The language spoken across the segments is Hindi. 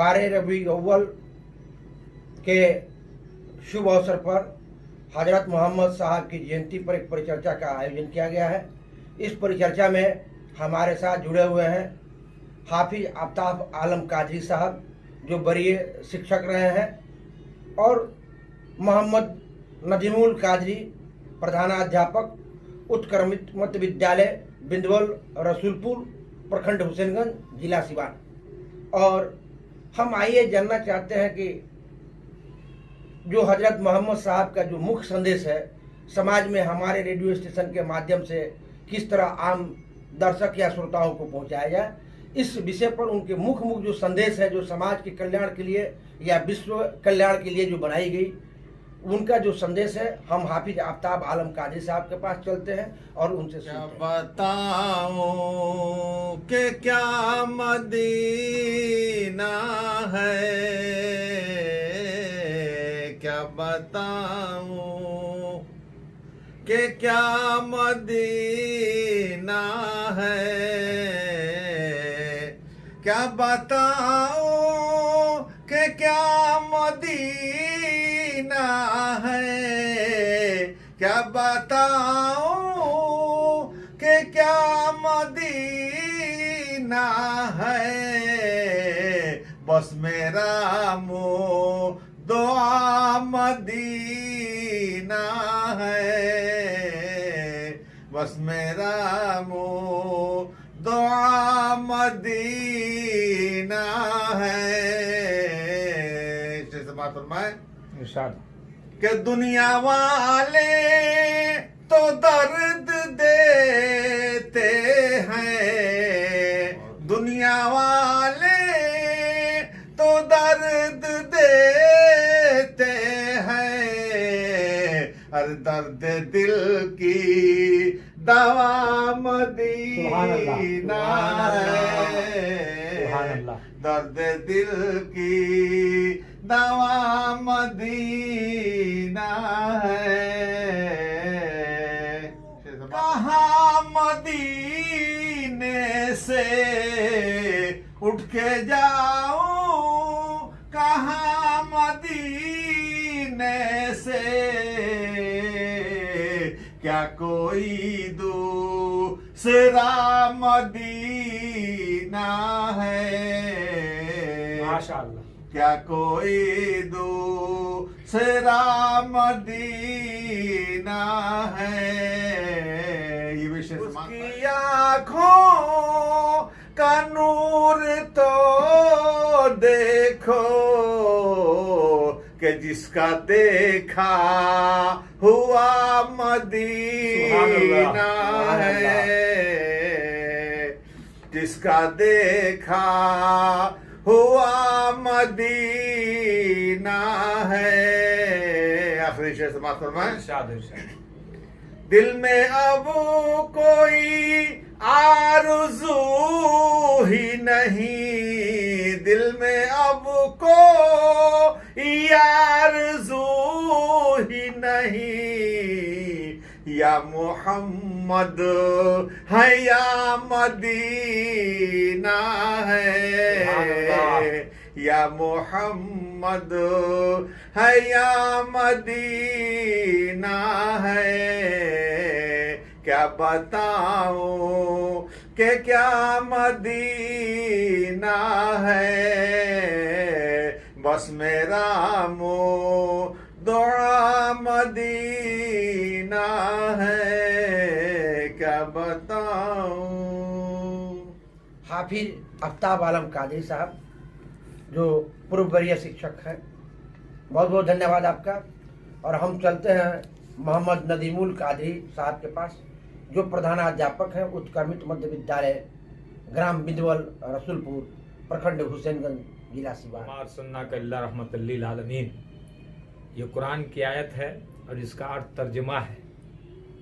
12 रबी अव्वल के शुभ अवसर पर हजरत मोहम्मद साहब की जयंती पर एक परिचर्चा का आयोजन किया गया है। इस परिचर्चा में हमारे साथ जुड़े हुए हैं हाफिज आफ्ताब आलम कादरी साहब, जो वरीय शिक्षक रहे हैं, और मोहम्मद नदीमुल कादरी, प्रधानाध्यापक, उत्क्रमित मध्य विद्यालय बिंदवल रसूलपुर, प्रखंड हुसैनगंज, जिला सिवान। और हम आइए जानना चाहते हैं कि जो हजरत मोहम्मद साहब का जो मुख्य संदेश है समाज में हमारे रेडियो स्टेशन के माध्यम से किस तरह आम दर्शक या श्रोताओं को पहुंचाया जाए, इस विषय पर उनके मुख्य जो संदेश है, जो समाज के कल्याण के लिए या विश्व कल्याण के लिए जो बनाई गई, उनका जो संदेश है, हम हाफिज आफ्ताब आलम कादरी साहब के पास चलते हैं और उनसे क्या बताऊं कि क्या मदीना है, क्या बताऊं कि क्या मदीना है, क्या बताऊं कि क्या मदीना है, क्या बताऊं कि क्या मदीना है। बस मेरा मुँह दुआ मदीना है, बस मेरा मुँह दुआ मदीना है। इरशाद कि दुनिया वाले तो दर्द देते हैं, दुनिया वाले तो दर्द देते हैं, हर दर्द दिल की दवा मदीना है, दर्द दिल की दवा मदीना है। कहाँ मदीने से उठ के जाऊं, कहाँ मदीने से, क्या कोई दूसरा मदीना है, माशाअल्लाह, क्या कोई दूसरा मदीना है। ये विषय उसकी आँखों का नूर तो देखो, कि जिसका देखा हुआ मदीना है, जिसका देखा हुआ मदीना है। आखिरी शेर समाप्त फरमाएं। दिल में अब कोई आरज़ू ही नहीं, दिल में अब कोई आरज़ू ही नहीं, या मोहम्मद है या मदीना है, या मोहम्मद है या मदीना है। क्या बताऊं कि क्या मदीना है, बस मेरा मुँह दुआ मदीना है, क्या बताऊं। हाफिज आफ्ताब आलम कादरी साहब, जो पूर्व वरीय शिक्षक हैं, बहुत बहुत धन्यवाद आपका। और हम चलते हैं मोहम्मद नदीमुल कादरी साहब के पास, जो प्रधानाध्यापक हैं, उत्क्रमित मध्य विद्यालय, ग्राम बिंदवल रसूलपुर, प्रखंड हुसैनगंज, जिला सिवान। सन्ना कल्ला रहमतुल्लिल आलमीन। ये कुरान की आयत है और इसका अर्थ तर्जुमा है।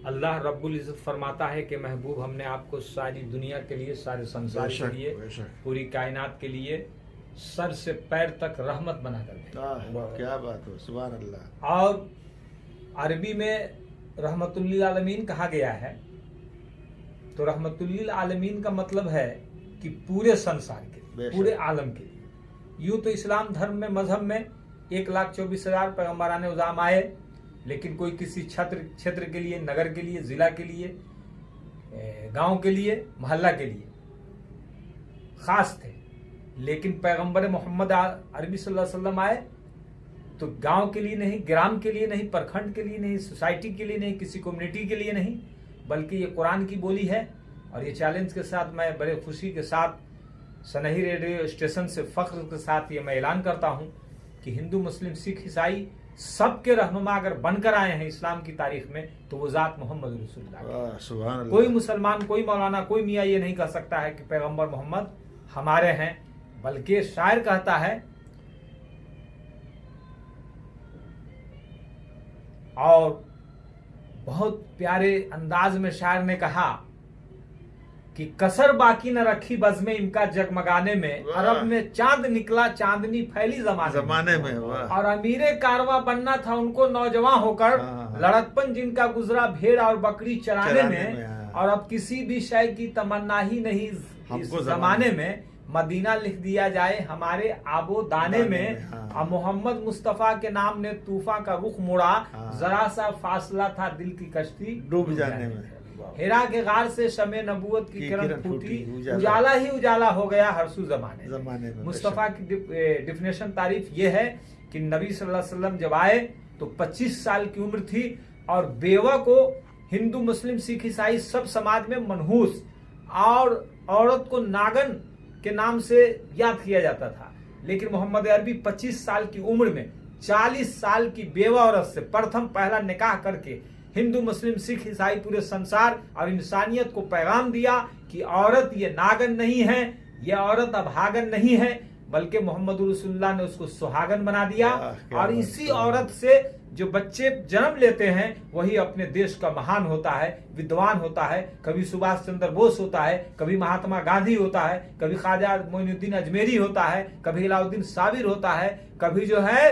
अल्लाह रब्बुल इज़्ज़त फरमाता है कि महबूब, हमने आपको सारी दुनिया के लिए, सारे संसार के लिए, पूरी कायनात के लिए सर से पैर तक रहमत बना कर भेजा। क्या बात हो, सुभान अल्लाह। और अरबी में रहमतुल्लिल आलमीन कहा गया है, तो रहमतुल्लिल आलमीन का मतलब है कि पूरे संसार के, पूरे आलम के। यूं तो इस्लाम धर्म में, मजहब में 1,24,000 पैगम्बरान उज़ाम आए, लेकिन कोई किसी क्षेत्र के लिए, नगर के लिए, जिला के लिए, गांव के लिए, मोहल्ला के लिए खास थे। लेकिन पैगंबर मोहम्मद अरबी सल्लल्लाहु अलैहि वसल्लम आए तो गांव के लिए नहीं, ग्राम के लिए नहीं, प्रखंड के लिए नहीं, सोसाइटी के लिए नहीं, किसी कम्युनिटी के लिए नहीं, बल्कि ये कुरान की बोली है। और ये चैलेंज के साथ मैं बड़े खुशी के साथ सनही रेडियो स्टेशन से फख्र के साथ ये मैं ऐलान करता हूं कि हिंदू, मुस्लिम, सिख, ईसाई सबके रहनुमा अगर बनकर आए हैं इस्लाम की तारीख में तो वो जात मोहम्मद रसूलुल्लाह। सुभान अल्लाह। कोई मुसलमान, कोई मौलाना, कोई मियाँ ये नहीं कह सकता है कि पैगंबर मोहम्मद हमारे हैं, बल्कि शायर कहता है और बहुत प्यारे अंदाज में शायर ने कहा कि कसर बाकी न रखी बज़्म इनका जगमगाने में, अरब में चांद निकला, चांदनी फैली जमाने में। और अमीरे कारवा बनना था उनको नौजवान होकर, लड़कपन जिनका गुजरा भेड़ और बकरी चराने में। और अब किसी भी शय की तमन्ना ही नहीं इस जमाने में, मदीना लिख दिया जाए हमारे आबो दाने में। अब मोहम्मद मुस्तफा के नाम ने तूफान का रुख मोड़ा, जरा सा फासला था दिल की कश्ती डूब जाने में। हिरा के गार से शमे नबूवत की किरण फूटी, उजाला ही उजाला हो गया हरसू जमाने में। मुस्तफा की डिफिनेशन तारीफ ये है कि नबी सल्लल्लाहु अलैहि वसल्लम जब आए तो 25 साल की उम्र थी और बेवा को हिंदू, मुस्लिम, सिख, ईसाई सब समाज में मनहूस और औरत को नागन के नाम से याद किया जाता था। लेकिन मोहम्मद अरबी 25 साल की उम्र में 40 साल की बेवा औरत से प्रथम पहला निकाह करके हिंदू, मुस्लिम, सिख, ईसाई पूरे संसार और इंसानियत को पैगाम दिया कि औरत ये नागन नहीं है, ये औरत अभागन नहीं है, बल्कि मोहम्मद रसूलुल्लाह ने उसको सुहागन बना दिया। और इसी औरत से जो बच्चे जन्म लेते हैं वही अपने देश का महान होता है, विद्वान होता है। कभी सुभाष चंद्र बोस होता है, कभी महात्मा गांधी होता है, कभी ख्वाजा मोइनुद्दीन अजमेरी होता है, कभी अलाउद्दीन साबिर होता है, कभी जो है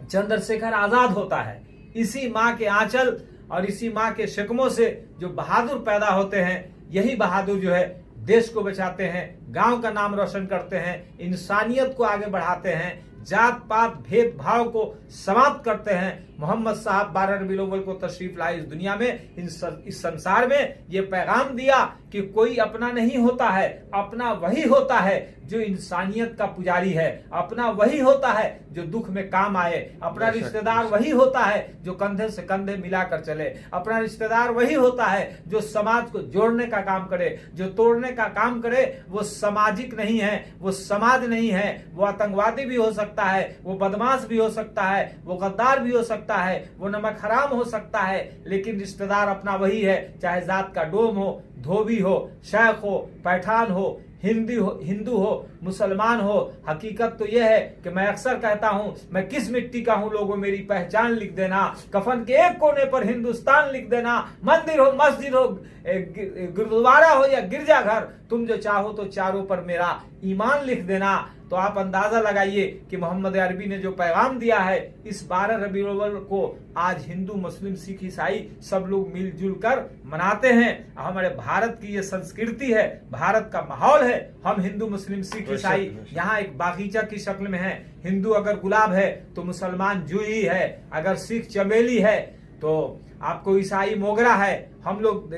चंद्रशेखर आजाद होता है। इसी माँ के आंचल और इसी माँ के शिकमों से जो बहादुर पैदा होते हैं, यही बहादुर जो है देश को बचाते हैं, गांव का नाम रोशन करते हैं, इंसानियत को आगे बढ़ाते हैं, जात पात भेदभाव को समाप्त करते हैं। मोहम्मद साहब 12 रबीउल अव्वल को तशरीफ लाए इस दुनिया में, इस संसार में ये पैगाम दिया कि कोई अपना नहीं होता है, अपना वही होता है जो इंसानियत का पुजारी है, अपना वही होता है जो दुख में काम आए, अपना रिश्तेदार वही होता है जो कंधे से कंधे मिलाकर चले, अपना रिश्तेदार वही होता है जो समाज को जोड़ने का काम करे, जो तोड़ने का काम करे वो सामाजिक नहीं है, वो समाज नहीं है, वो आतंकवादी भी हो सकता है, वो बदमाश भी हो सकता है, वो गद्दार भी हो सकता है, वो नमक हराम हो सकता है, लेकिन रिश्तेदार अपना वही है, चाहे जात का डोम हो, धोबी हो, शेख हो, पैठान हो, हिंदू हो, मुसलमान हो। हकीकत तो यह है कि मैं अक्सर कहता हूं, मैं किस मिट्टी का हूं लोगों मेरी पहचान लिख देना, कफन के एक कोने पर हिंदुस्तान लिख देना, मंदिर हो, मस्जिद हो, गुरुद्वारा हो या गिरजाघर, तुम जो चाहो तो चारों पर मेरा ईमान लिख देना। तो आप अंदाजा लगाइए कि मोहम्मद अरबी ने जो पैगाम दिया है इस 12 रबीउल अव्वल को आज हिंदू, मुस्लिम, सिख, ईसाई सब लोग मिलजुल कर मनाते हैं। हमारे भारत की ये संस्कृति है, भारत का माहौल है। हम हिंदू, मुस्लिम, सिख, ईसाई यहाँ एक बागीचा की शक्ल में है। हिंदू अगर गुलाब है तो मुसलमान जूही है, अगर सिख चमेली है तो आपको ईसाई मोगरा है। हम लोग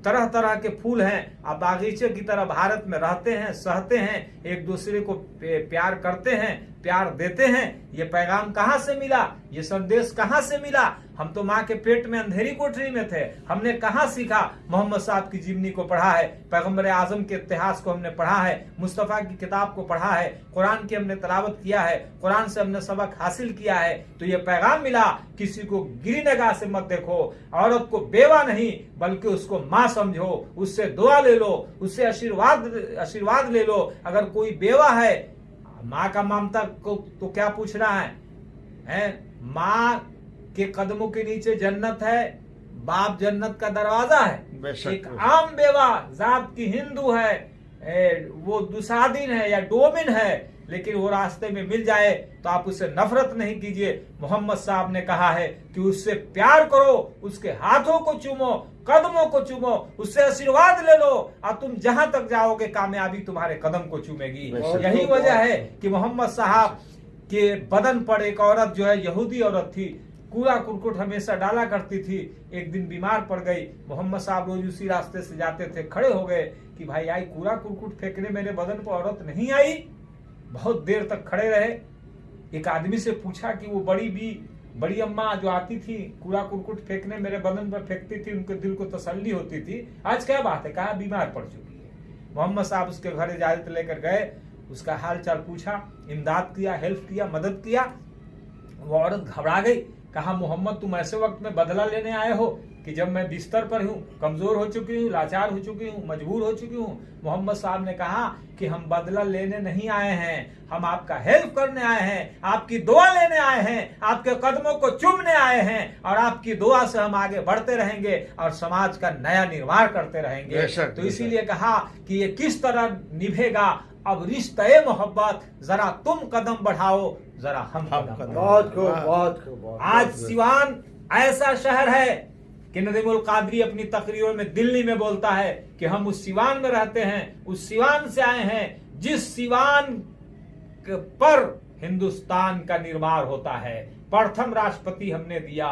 तरह तरह के फूल हैं। आप बागीचे की तरह भारत में रहते हैं, सहते हैं, एक दूसरे को प्यार करते हैं, प्यार देते हैं। ये पैगाम कहाँ से मिला, ये संदेश कहाँ से मिला? हम तो माँ के पेट में अंधेरी कोठरी में थे, हमने कहाँ सीखा? मोहम्मद साहब की जीवनी को पढ़ा है, पैगम्बर आजम के इतिहास को हमने पढ़ा है, मुस्तफा की किताब को पढ़ा है, कुरान की हमने तलावत किया है, कुरान से हमने सबक हासिल किया है। तो ये पैगाम मिला, किसी को गिरी निगाह से मत देखो, औरत को बेवा नहीं बल्कि उसको माँ समझो, उससे दुआ ले लो, उससे आशीर्वाद ले लो। अगर कोई बेवा है, माँ का ममता को तो क्या पूछना है? माँ के कदमों के नीचे जन्नत है, बाप जन्नत का दरवाजा है। एक आम बेवा जात की हिंदू है, वो दुसादिन है या डोमिन है, लेकिन वो रास्ते में मिल जाए तो आप उससे नफरत नहीं कीजिए। मोहम्मद साहब ने कहा है कि उससे प्यार करो, उसके हाथों को चूमो, कदमों को चूमो, उससे आशीर्वाद ले लो, और तुम जहां तक जाओगे कामयाबी तुम्हारे कदम को चूमेगी। यही वजह है कि मोहम्मद साहब के बदन पर एक औरत जो है यहूदी औरत थी, कूड़ा कुरकुट हमेशा डाला करती थी, एक दिन बीमार पड़ गई। मोहम्मद साहब रोज उसी रास्ते से जाते थे, खड़े हो गए कि भाई आई कूड़ा कुरकुट फेंकने मेरे बदन पर औरत नहीं आई। बहुत देर तक खड़े रहे। एक आदमी से पूछा कि वो बड़ी अम्मा जो आती थी कूड़ा कुरकुट फेंकने मेरे बदन पर फेंकती थी, उनके दिल को तसल्ली होती थी, आज क्या बात है? कहा बीमार पड़ चुकी है। मोहम्मद साहब उसके घर इजाजत लेकर गए, उसका हाल चाल पूछा, इमदाद किया, हेल्प किया, मदद किया। वो औरत घबरा गई, कहा मोहम्मद तुम ऐसे वक्त में बदला लेने आए हो कि जब मैं बिस्तर पर हूँ, कमजोर हो चुकी हूँ, लाचार हो चुकी हूँ, मजबूर हो चुकी हूँ। मोहम्मद साहब ने कहा कि हम बदला लेने नहीं आए हैं, हम आपका हेल्प करने आए हैं, आपकी दुआ लेने आए हैं, आपके कदमों को चूमने आए हैं, और आपकी दुआ से हम आगे बढ़ते रहेंगे और समाज का नया निर्माण करते रहेंगे। तो इसीलिए कहा कि ये किस तरह निभेगा अब रिश्ते मोहब्बत, जरा तुम कदम बढ़ाओ, जरा हम कदम। बहुत खूब, बहुत खूब। आज सिवान ऐसा शहर है कि नदीमुल कादरी अपनी तकरीरों में दिल्ली में बोलता है कि हम उस सिवान में रहते हैं, उस सिवान से आए हैं जिस सिवान पर हिंदुस्तान का निर्माण होता है। प्रथम राष्ट्रपति हमने दिया,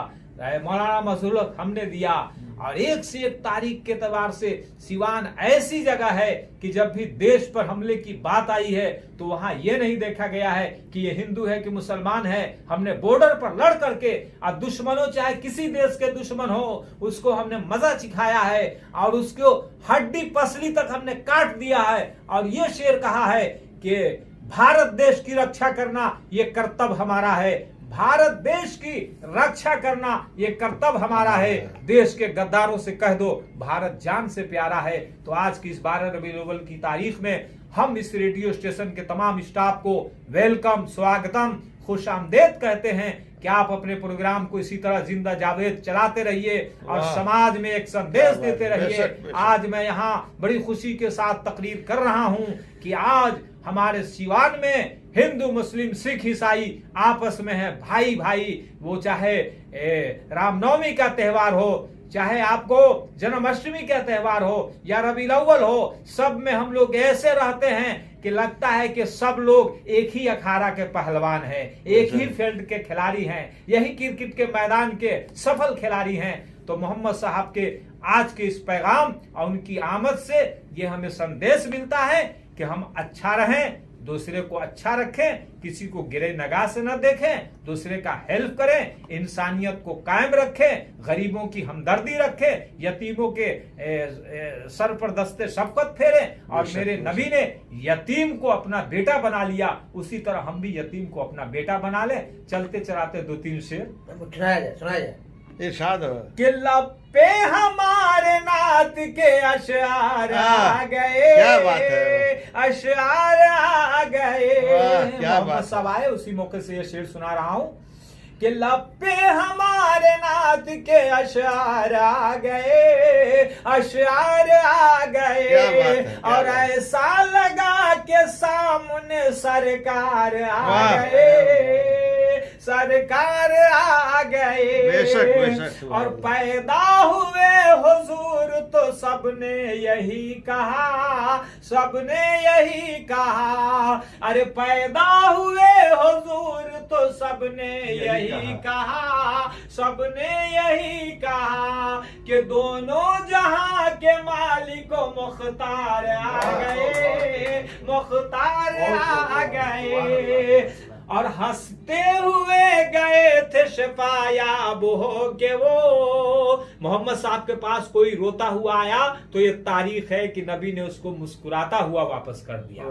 मौलाना मजहरुल हक हमने दिया, और एक से एक तारीख के एतबार से सिवान ऐसी जगह है कि जब भी देश पर हमले की बात आई है तो वहां यह नहीं देखा गया है कि ये हिंदू है कि मुसलमान है। हमने बॉर्डर पर लड़ करके और दुश्मनों, चाहे किसी देश के दुश्मन हो, उसको हमने मजा सिखाया है और उसको हड्डी पसली तक हमने काट दिया है। और ये शेर कहा है कि भारत देश की रक्षा करना ये कर्तव्य हमारा है, भारत देश की रक्षा करना ये कर्तव्य हमारा है। देश के गद्दारों से कह दो भारत जान से प्यारा है। तो आज की इस 12 रबीउल अव्वल की तारीख में हम इस रेडियो स्टेशन के तमाम स्टाफ को वेलकम, स्वागतम, खुश आमदेद कहते हैं कि आप अपने प्रोग्राम को इसी तरह जिंदा जावेद चलाते रहिए और समाज में एक संदेश देते रहिए। आज मैं यहाँ बड़ी खुशी के साथ तकरीर कर रहा हूँ कि आज हमारे सिवान में हिंदू, मुस्लिम, सिख, ईसाई आपस में है भाई भाई। वो चाहे रामनवमी का त्यौहार हो, चाहे आपको जन्माष्टमी का त्यौहार हो या रबीउल अव्वल हो, सब में हम लोग ऐसे रहते हैं कि लगता है कि सब लोग एक ही अखाड़ा के पहलवान हैं, एक ही फील्ड के खिलाड़ी हैं, यही क्रिकेट के मैदान के सफल खिलाड़ी हैं। तो मोहम्मद साहब के आज के इस पैगाम और उनकी आमद से ये हमें संदेश मिलता है कि हम अच्छा रहें, दूसरे को अच्छा रखें, किसी को गिरे नगाह से न देखें, दूसरे का हेल्प करें, इंसानियत को कायम रखें, गरीबों की हमदर्दी रखें, यतीमों के सर पर दस्ते शफकत फेरें। और मेरे नबी ने यतीम को अपना बेटा बना लिया, उसी तरह हम भी यतीम को अपना बेटा बना लें। चलते चलाते 2-3 शेर सुनाया जाए। इरशाद कि लपे हमारे नात के अशआर आ गए, क्या बात है, अशआर आ गए। क्या बात सब आए, उसी मौके से ये शेर सुना रहा हूं कि लपे हमारे नात के अशआर आ गए, अशआर आ गए, और ऐसा लगा के सामने सरकार आ गए, सरकार आ गए। बेशक, बेशक। और पैदा हुए हुजूर तो सबने यही कहा, सबने यही कहा। अरे पैदा हुए हुजूर तो सबने यही कहा, सबने यही कहा कि दोनों जहां के मालिक मुख्तार आ गए, मुख्तार आ गए। और हंसते हुए गए थे शफायाब हो के वो। मोहम्मद साहब के पास कोई रोता हुआ आया तो ये तारीख है कि नबी ने उसको मुस्कुराता हुआ वापस कर दिया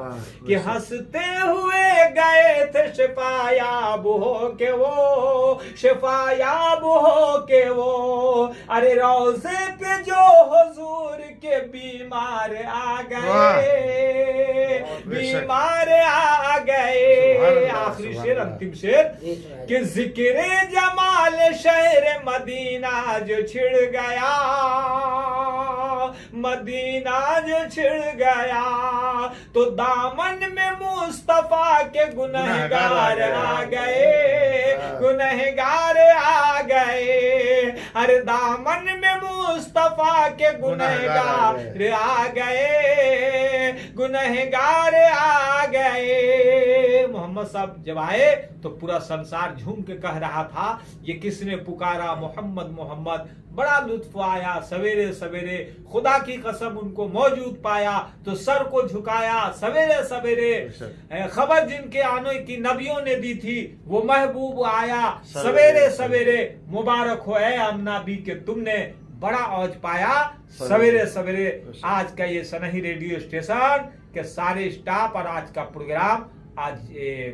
कि हंसते हुए गए थे शफायाब हो के वो, शफायाब हो के वो। अरे रोज़े पे जो हुजूर के बीमार आ गए, बीमार आ गए। आखिरी शेर, अंतिम शेर कि जिक्र जमाल शहर मदीना जो छिड़ गया, मदीना जो छिड़ गया। तो दामन में मुस्तफा के गुनहगार आ गए, गुनहगार आ गए। अरे दामन में मुस्तफा के गुनहगार आ गए, गुनहगार आ गए। मोहम्मद साहब जब आए तो पूरा संसार झूम के कह रहा था ये किसने पुकारा, मोहम्मद मोहम्मद। बड़ा लुत्फ आया। सवेरे सवेरे खुदा की कसम उनको मौजूद पाया तो सर को झुकाया। सवेरे सवेरे खबर जिनके आने की नबियों ने दी थी वो महबूब आया। सवेरे सवेरे मुबारक हो ऐ अमना बी के तुमने बड़ा औज पाया। सवेरे सवेरे आज का ये सनही रेडियो स्टेशन के सारे स्टाफ और आज का प्रोग्राम, आज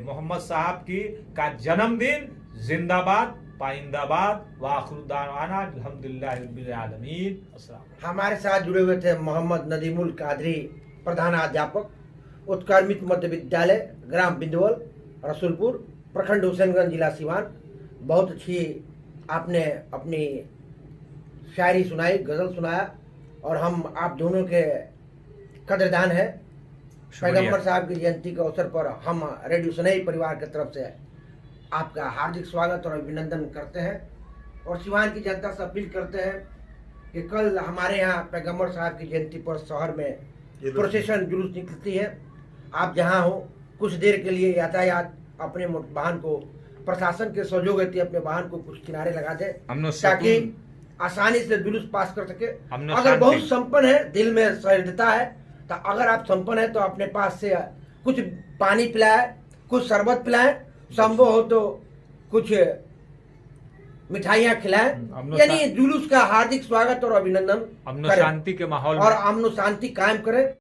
मोहम्मद साहब की का जन्मदिन, जिंदाबाद पाइंदाबाद वाखरुद्दाना अल्हम्दुलिल्लाह रब्बिल आलमीन। अस्सलाम। हमारे साथ जुड़े हुए थे मोहम्मद नदीमुल कादरी, प्रधानाध्यापक, उत्क्रमित मध्य विद्यालय, ग्राम बिंदवल, रसूलपुर, प्रखंड हुसैनगंज, जिला सिवान। बहुत अच्छी आपने अपनी शायरी सुनाई, गजल सुनाया और हम आप दोनों के कदरदान है। पैगंबर साहब की जयंती के अवसर पर हम रेडियो सनई परिवार की तरफ से आपका हार्दिक स्वागत और अभिनंदन करते हैं और सिवान की जनता से अपील करते हैं कि कल हमारे यहाँ पैगंबर साहब की जयंती पर शहर में प्रोसेशन जुलूस निकलती है। आप जहाँ हो कुछ देर के लिए यातायात अपने वाहन को, प्रशासन के सहयोग हेतु अपने वाहन को कुछ किनारे लगा दे ताकि आसानी से जुलूस पास कर सके। अगर बहुत संपन्न है, दिल में सहृदयता है, तो अगर आप संपन्न है तो अपने पास से कुछ पानी पिलाए, कुछ शरबत पिलाए, संभव हो तो कुछ मिठाइयाँ खिलाएं। यानी जुलूस का हार्दिक स्वागत और अभिनंदन अमन शांति के माहौल और अमन शांति कायम करें।